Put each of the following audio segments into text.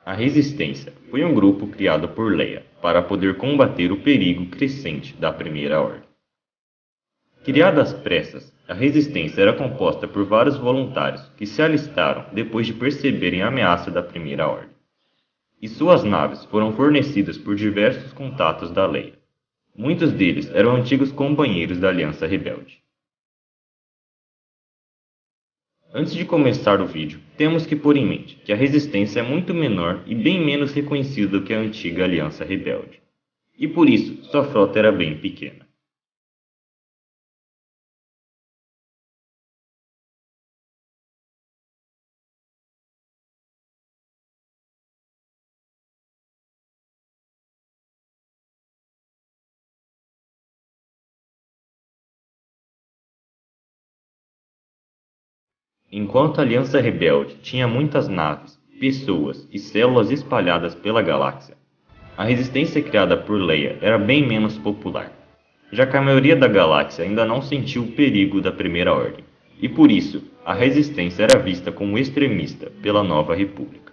A Resistência foi um grupo criado por Leia para poder combater o perigo crescente da Primeira Ordem. Criada às pressas, a Resistência era composta por vários voluntários que se alistaram depois de perceberem a ameaça da Primeira Ordem. E suas naves foram fornecidas por diversos contatos da Leia. Muitos deles eram antigos companheiros da Aliança Rebelde. Antes de começar o vídeo, temos que pôr em mente que a Resistência é muito menor e bem menos reconhecida do que a antiga Aliança Rebelde. E por isso, sua frota era bem pequena. Enquanto a Aliança Rebelde tinha muitas naves, pessoas e células espalhadas pela galáxia, a resistência criada por Leia era bem menos popular, já que a maioria da galáxia ainda não sentiu o perigo da Primeira Ordem, e por isso a resistência era vista como extremista pela Nova República.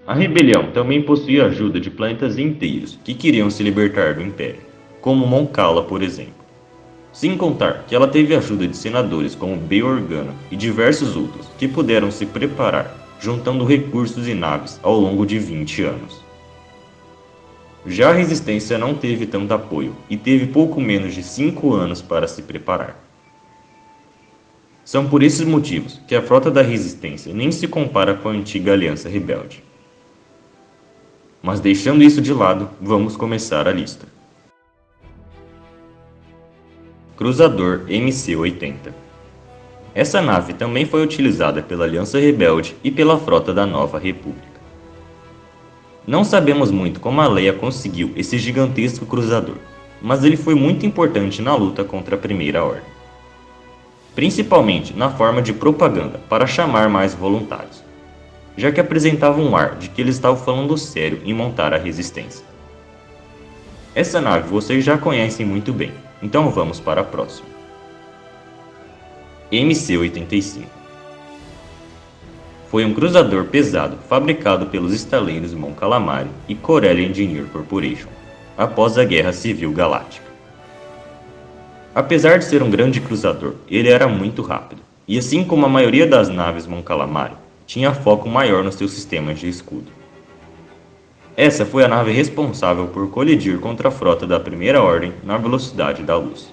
A rebelião também possuía a ajuda de planetas inteiros que queriam se libertar do Império, como Mon Cala, por exemplo. Sem contar que ela teve a ajuda de senadores como Bail Organa e diversos outros que puderam se preparar, juntando recursos e naves ao longo de 20 anos. Já a Resistência não teve tanto apoio e teve pouco menos de 5 anos para se preparar. São por esses motivos que a frota da Resistência nem se compara com a antiga Aliança Rebelde. Mas deixando isso de lado, vamos começar a lista. Cruzador MC-80. Essa nave também foi utilizada pela Aliança Rebelde e pela frota da Nova República. Não sabemos muito como a Leia conseguiu esse gigantesco cruzador, mas ele foi muito importante na luta contra a Primeira Ordem. Principalmente na forma de propaganda para chamar mais voluntários, já que apresentava um ar de que eles estavam falando sério em montar a Resistência. Essa nave vocês já conhecem muito bem, então vamos para a próxima. MC-85. Foi um cruzador pesado fabricado pelos estaleiros Mon Calamari e Corellian Engineer Corporation, após a Guerra Civil Galáctica. Apesar de ser um grande cruzador, ele era muito rápido, e assim como a maioria das naves Mon Calamari, tinha foco maior nos seus sistemas de escudo. Essa foi a nave responsável por colidir contra a frota da Primeira Ordem na velocidade da luz.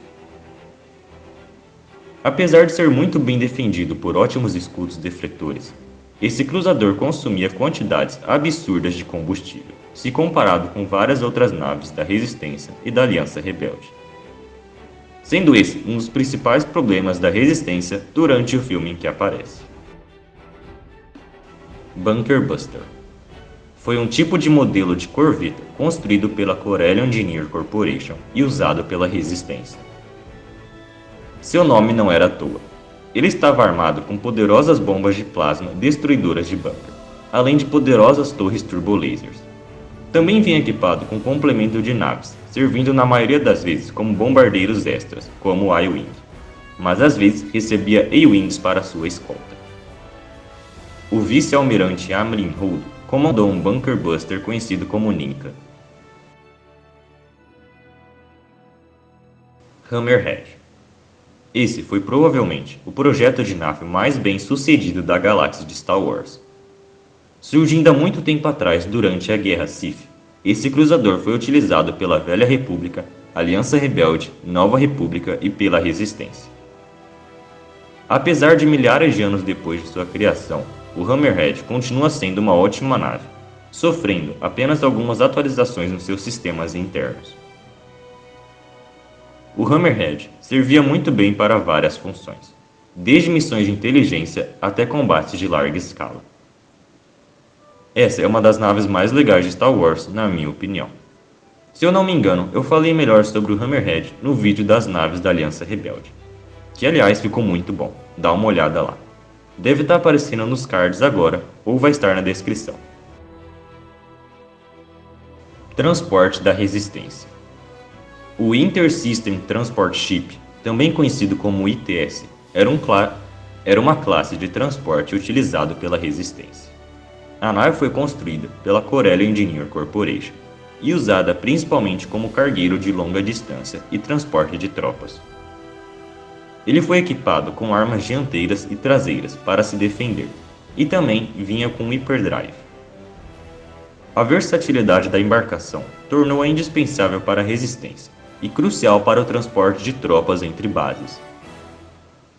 Apesar de ser muito bem defendido por ótimos escudos defletores, esse cruzador consumia quantidades absurdas de combustível, se comparado com várias outras naves da Resistência e da Aliança Rebelde. Sendo esse um dos principais problemas da Resistência durante o filme em que aparece. Bunker Buster. Foi um tipo de modelo de corveta construído pela Corellian Engineer Corporation e usado pela Resistência. Seu nome não era à toa. Ele estava armado com poderosas bombas de plasma destruidoras de bunker, além de poderosas torres turbolasers. Também vinha equipado com complemento de naves, servindo na maioria das vezes como bombardeiros extras, como o I-Wing, mas às vezes recebia A-Wings para sua escolta. O vice-almirante Amrin Hood comandou um Bunker Buster conhecido como Ninka. Hammerhead. Esse foi provavelmente o projeto de nave mais bem sucedido da galáxia de Star Wars. Surgindo há muito tempo atrás durante a Guerra Sith, esse cruzador foi utilizado pela Velha República, Aliança Rebelde, Nova República e pela Resistência. Apesar de milhares de anos depois de sua criação, o Hammerhead continua sendo uma ótima nave, sofrendo apenas algumas atualizações nos seus sistemas internos. O Hammerhead servia muito bem para várias funções, desde missões de inteligência até combates de larga escala. Essa é uma das naves mais legais de Star Wars, na minha opinião. Se eu não me engano, eu falei melhor sobre o Hammerhead no vídeo das naves da Aliança Rebelde, que aliás ficou muito bom, dá uma olhada lá. Deve estar aparecendo nos cards agora ou vai estar na descrição. Transporte da Resistência. O Intersystem Transport Ship, também conhecido como ITS, era um Era uma classe de transporte utilizado pela Resistência. A nave foi construída pela Corellium Engineer Corporation e usada principalmente como cargueiro de longa distância e transporte de tropas. Ele foi equipado com armas dianteiras e traseiras para se defender, e também vinha com hyperdrive. A versatilidade da embarcação tornou-a indispensável para a resistência e crucial para o transporte de tropas entre bases.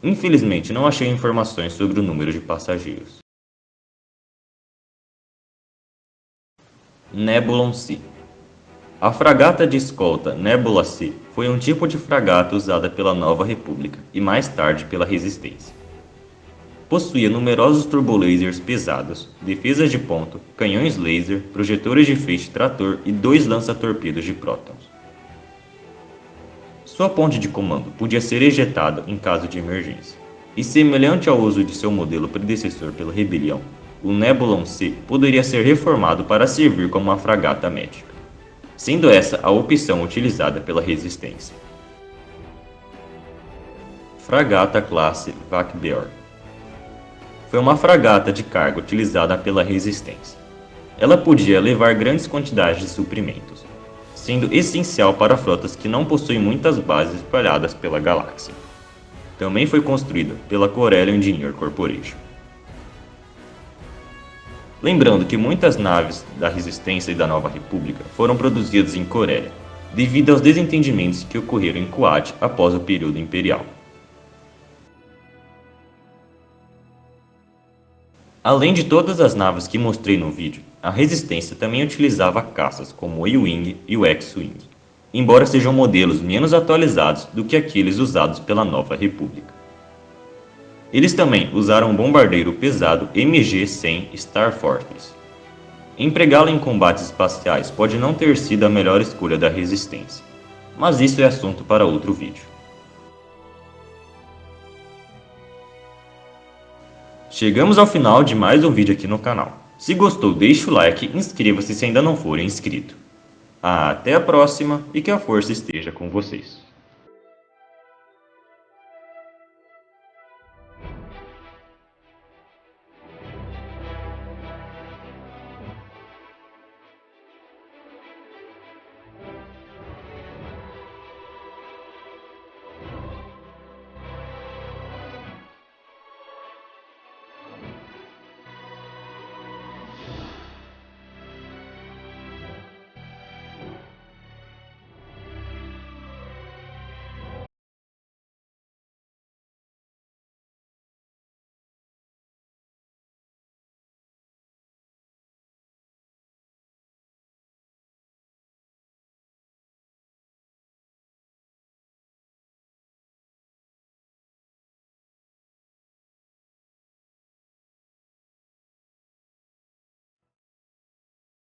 Infelizmente, não achei informações sobre o número de passageiros. Nebulon C. A fragata de escolta Nebula C foi um tipo de fragata usada pela Nova República e mais tarde pela Resistência. Possuía numerosos turbolasers pesados, defesas de ponto, canhões laser, projetores de feixe trator e 2 lança-torpedos de prótons. Sua ponte de comando podia ser ejetada em caso de emergência, e semelhante ao uso de seu modelo predecessor pela Rebelião, o Nebulon C poderia ser reformado para servir como uma fragata médica, sendo essa a opção utilizada pela Resistência. Fragata classe Vakbeor. Foi uma fragata de carga utilizada pela Resistência. Ela podia levar grandes quantidades de suprimentos, sendo essencial para frotas que não possuem muitas bases espalhadas pela galáxia. Também foi construída pela Corellium Engineer Corporation. Lembrando que muitas naves da Resistência e da Nova República foram produzidas em Corellia, devido aos desentendimentos que ocorreram em Kuat após o período imperial. Além de todas as naves que mostrei no vídeo, a Resistência também utilizava caças como o A-Wing e o X-Wing, embora sejam modelos menos atualizados do que aqueles usados pela Nova República. Eles também usaram um bombardeiro pesado MG-100 Star Fortress. Empregá-lo em combates espaciais pode não ter sido a melhor escolha da Resistência, mas isso é assunto para outro vídeo. Chegamos ao final de mais um vídeo aqui no canal. Se gostou, deixe o like e inscreva-se se ainda não for inscrito. Até a próxima e que a força esteja com vocês.